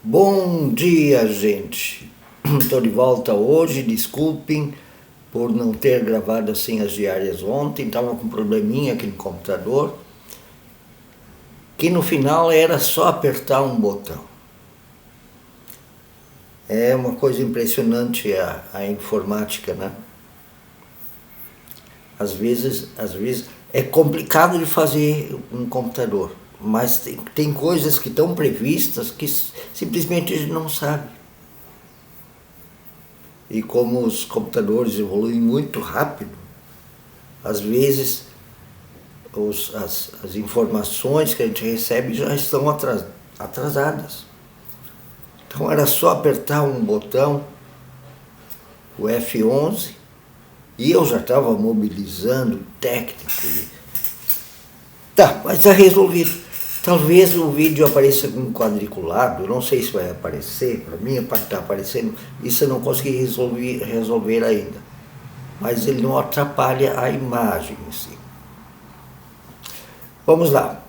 Bom dia, gente. Estou de volta hoje. Desculpem por não ter gravado assim as diárias ontem. Estava com um probleminha aqui no computador, que no final era só apertar um botão. É uma coisa impressionante a informática, né? Às vezes é complicado de fazer um computador, mas tem coisas que estão previstas que simplesmente a gente não sabe. E como os computadores evoluem muito rápido, às vezes as informações que a gente recebe já estão atrasadas. Então era só apertar um botão, o F11, e eu já estava mobilizando o técnico. Tá, mas está resolvido. Talvez o vídeo apareça com um quadriculado, não sei se vai aparecer, para mim está aparecendo, isso eu não consegui resolver ainda. Mas ele não atrapalha a imagem em si. Vamos lá,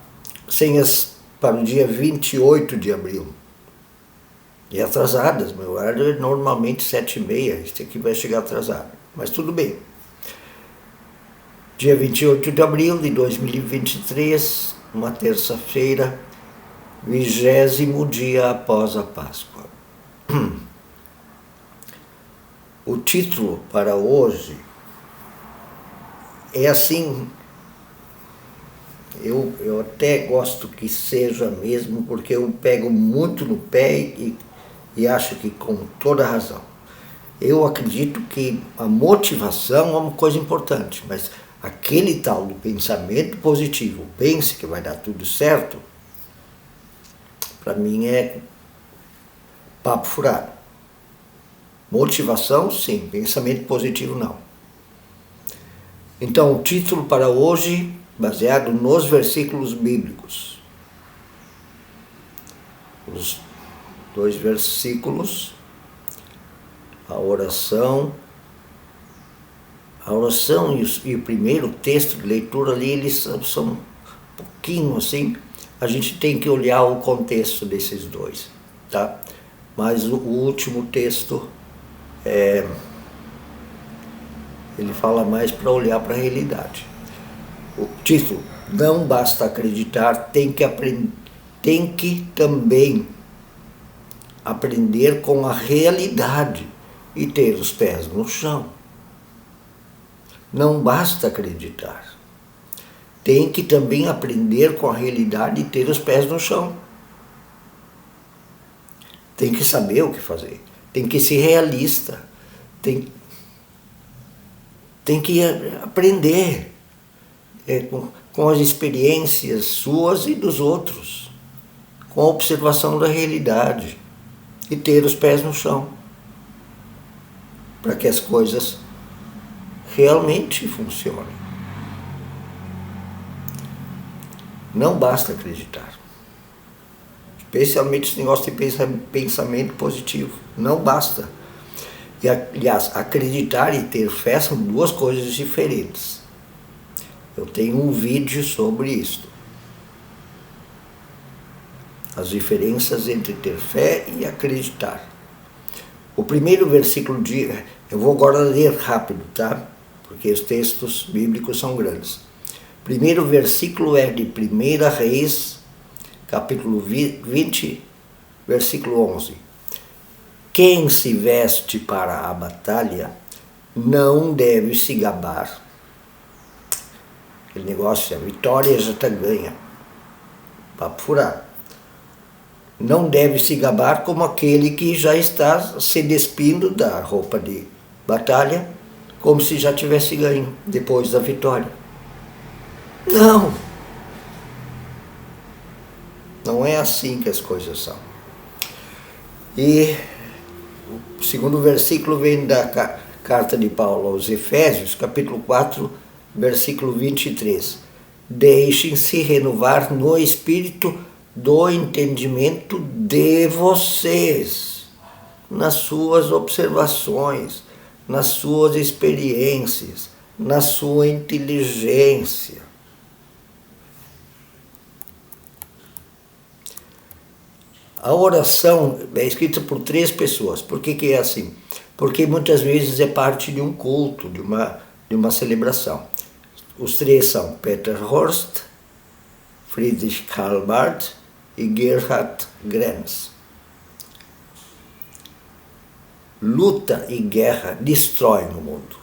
senhas para o dia 28 de abril. E atrasadas, meu horário é normalmente 7h30, este aqui vai chegar atrasado, mas tudo bem. Dia 28 de abril de 2023, uma terça-feira, 20º dia após a Páscoa. O título para hoje é assim, eu até gosto que seja mesmo, porque eu pego muito no pé e acho que com toda razão. Eu acredito que a motivação é uma coisa importante, mas aquele tal do pensamento positivo, pense que vai dar tudo certo, para mim é papo furado. Motivação, sim, pensamento positivo, não. Então, o título para hoje, baseado nos versículos bíblicos. Os 2 versículos, a oração e o primeiro texto de leitura ali, eles são um pouquinho assim, a gente tem que olhar o contexto desses dois, tá? Mas o último texto, ele fala mais para olhar para a realidade. O título, não basta acreditar, tem que também aprender com a realidade e ter os pés no chão. Não basta acreditar. Tem que também aprender com a realidade e ter os pés no chão. Tem que saber o que fazer. Tem que ser realista. Tem que aprender com as experiências suas e dos outros, com a observação da realidade e ter os pés no chão, para que as coisas realmente funcionem. Não basta acreditar, especialmente esse negócio de pensamento positivo, não basta. E, aliás, acreditar e ter fé são duas coisas diferentes. Eu tenho um vídeo sobre isso. As diferenças entre ter fé e acreditar. O primeiro versículo eu vou agora ler rápido, tá? Porque os textos bíblicos são grandes. O primeiro versículo é de 1 Reis, capítulo 20, versículo 11. Quem se veste para a batalha não deve se gabar. Aquele negócio, a vitória já está ganha. Papo furado. Não deve se gabar como aquele que já está se despindo da roupa de batalha, como se já tivesse ganho depois da vitória. Não! Não é assim que as coisas são. E o segundo versículo vem da carta de Paulo aos Efésios, capítulo 4, versículo 23. Deixem-se renovar no espírito do entendimento de vocês, nas suas observações, nas suas experiências, na sua inteligência. A oração é escrita por 3 pessoas. Por que é assim? Porque muitas vezes é parte de um culto, de uma celebração. Os 3 são Peter Horst, Friedrich Karl Barth e Gerhard Grenz. Luta e guerra destroem o mundo.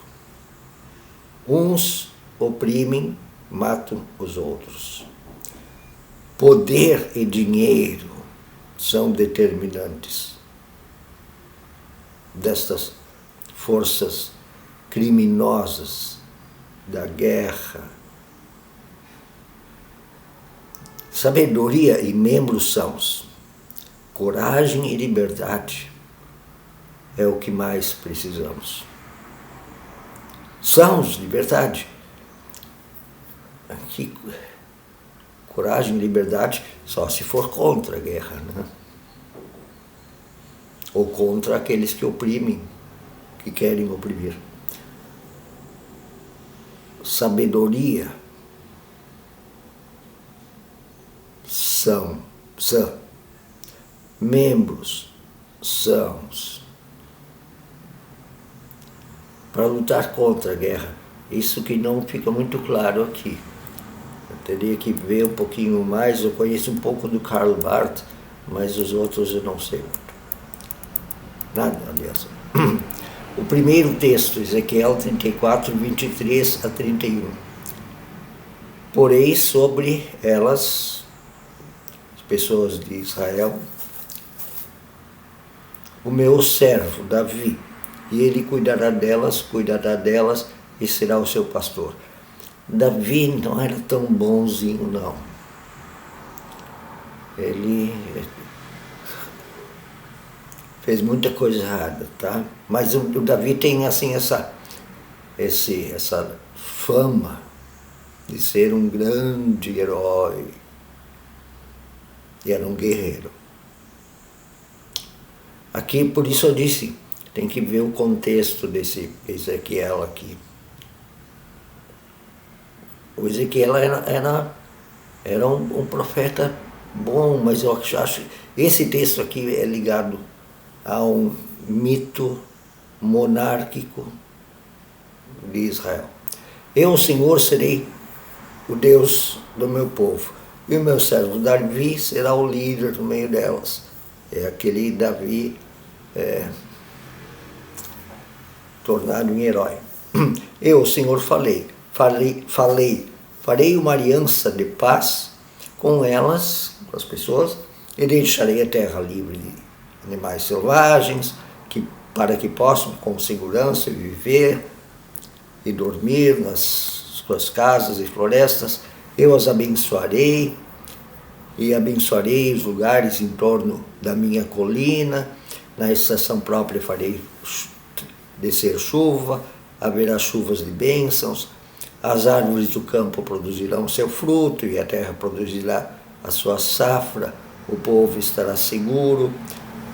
Uns oprimem, matam os outros. Poder e dinheiro são determinantes destas forças criminosas da guerra. Sabedoria e membros sãos, coragem e liberdade é o que mais precisamos. Sãos, liberdade. Aqui, coragem e liberdade só se for contra a guerra, né? Ou contra aqueles que oprimem, que querem oprimir. Sabedoria são membros sãos para lutar contra a guerra. Isso que não fica muito claro aqui. Eu teria que ver um pouquinho mais. Eu conheço um pouco do Karl Barth, mas os outros eu não sei muito. Nada, aliás. O primeiro texto, Ezequiel 34, 23 a 31. Porém, sobre elas, as pessoas de Israel, o meu servo Davi, e ele cuidará delas e será o seu pastor. Davi não era tão bonzinho, não. Ele fez muita coisa errada, tá? Mas o Davi tem assim essa fama de ser um grande herói. E era um guerreiro. Aqui, por isso eu disse, tem que ver o contexto desse Ezequiel aqui. O Ezequiel era um profeta bom, mas eu acho que esse texto aqui é ligado a um mito monárquico de Israel. Eu, o Senhor, serei o Deus do meu povo, e o meu servo Davi será o líder no meio delas. É aquele Davi tornado em herói. Eu, o Senhor, farei uma aliança de paz com elas, com as pessoas, e deixarei a terra livre de animais selvagens, para que possam com segurança viver e dormir nas suas casas e florestas. Eu as abençoarei e abençoarei os lugares em torno da minha colina. Na estação própria farei descer chuva, haverá chuvas de bênçãos, as árvores do campo produzirão seu fruto e a terra produzirá a sua safra, o povo estará seguro,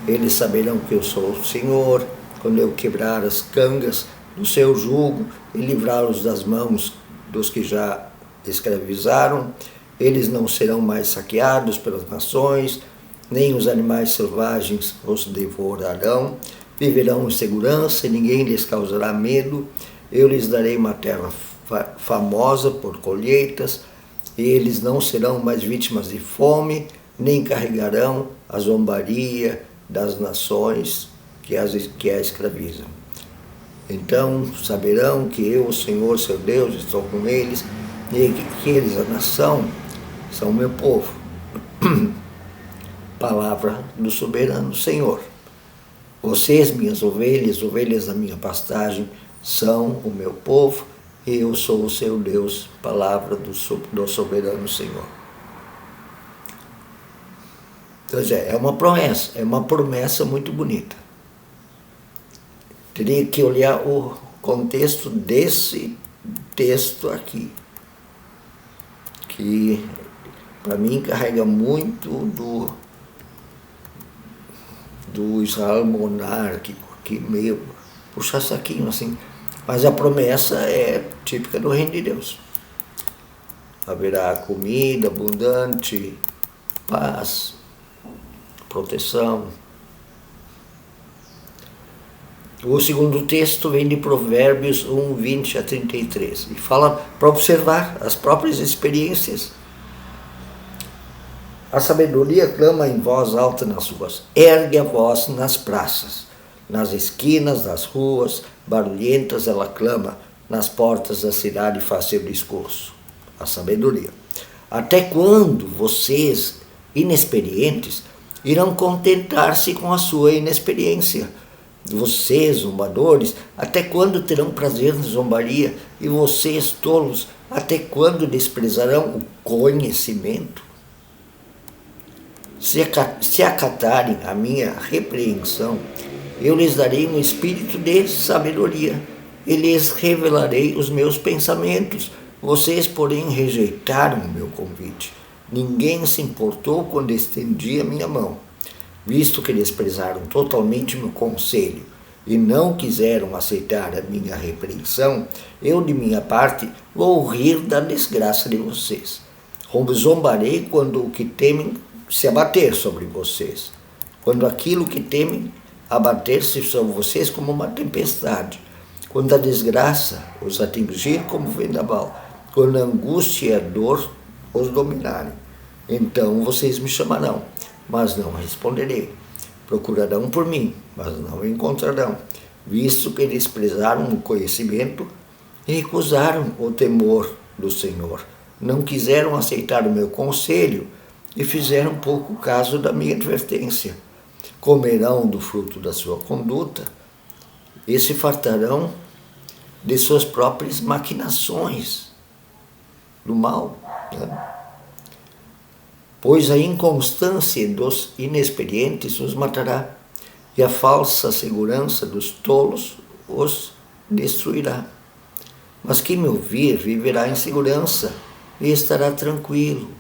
eles saberão que eu sou o Senhor, quando eu quebrar as cangas do seu jugo e livrá-los das mãos dos que já escravizaram. Eles não serão mais saqueados pelas nações, nem os animais selvagens os devorarão. Viverão em segurança e ninguém lhes causará medo. Eu lhes darei uma terra famosa por colheitas, e eles não serão mais vítimas de fome, nem carregarão a zombaria das nações que a escravizam. Então saberão que eu, o Senhor, seu Deus, estou com eles, e que eles, a nação, são meu povo. Palavra do soberano Senhor. Vocês, minhas ovelhas, ovelhas da minha pastagem, são o meu povo, e eu sou o seu Deus. Palavra do soberano Senhor. Então, é uma promessa muito bonita. Teria que olhar o contexto desse texto aqui, que para mim carrega muito do Israel monárquico, que meio puxa saquinho assim, mas a promessa é típica do reino de Deus. Haverá comida abundante, paz, proteção. O segundo texto vem de Provérbios 1, 20 a 33 e fala para observar as próprias experiências. A sabedoria clama em voz alta nas ruas, ergue a voz nas praças, nas esquinas das ruas barulhentas ela clama, nas portas da cidade faz seu discurso. A sabedoria. Até quando vocês, inexperientes, irão contentar-se com a sua inexperiência? Vocês, zombadores, até quando terão prazer na zombaria? E vocês, tolos, até quando desprezarão o conhecimento? Se acatarem a minha repreensão, eu lhes darei um espírito de sabedoria e lhes revelarei os meus pensamentos. Vocês, porém, rejeitaram o meu convite. Ninguém se importou quando estendi a minha mão. Visto que desprezaram totalmente meu conselho e não quiseram aceitar a minha repreensão, eu, de minha parte, vou rir da desgraça de vocês. Zombarei quando o que temem se abater sobre vocês, quando aquilo que temem abater-se sobre vocês como uma tempestade, quando a desgraça os atingir como vendaval, quando a angústia e a dor os dominarem. Então vocês me chamarão, mas não responderei. Procurarão por mim, mas não me encontrarão, visto que desprezaram o conhecimento e recusaram o temor do Senhor. Não quiseram aceitar o meu conselho e fizeram pouco caso da minha advertência. Comerão do fruto da sua conduta e se fartarão de suas próprias maquinações do mal, né? Pois a inconstância dos inexperientes os matará, e a falsa segurança dos tolos os destruirá. Mas quem me ouvir viverá em segurança e estará tranquilo,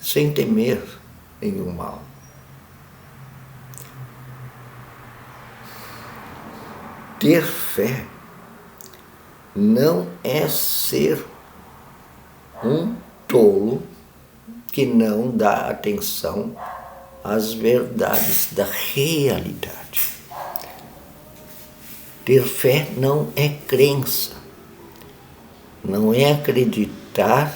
sem temer nenhum mal. Ter fé não é ser um tolo que não dá atenção às verdades da realidade. Ter fé não é crença, não é acreditar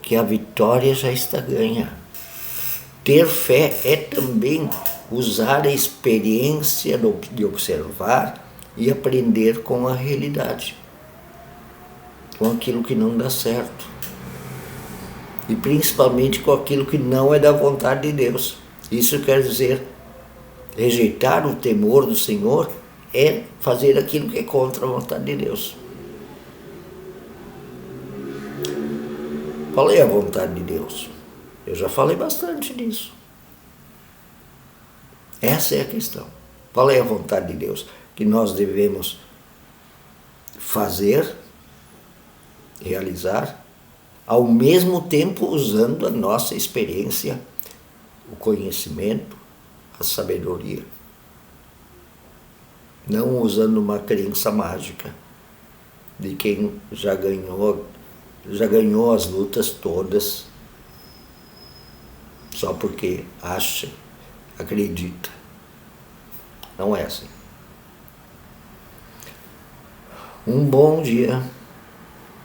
que a vitória já está ganha. Ter fé é também usar a experiência de observar e aprender com a realidade, com aquilo que não dá certo. E principalmente com aquilo que não é da vontade de Deus. Isso quer dizer, rejeitar o temor do Senhor é fazer aquilo que é contra a vontade de Deus. Qual é a vontade de Deus? Eu já falei bastante disso. Essa é a questão. Qual é a vontade de Deus? Que nós devemos fazer, realizar, ao mesmo tempo usando a nossa experiência, o conhecimento, a sabedoria. Não usando uma crença mágica de quem já ganhou as lutas todas só porque acha, acredita. Não é assim. Um bom dia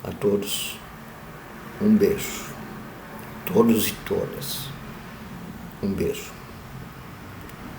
a todos. Um beijo. Todos e todas. Um beijo.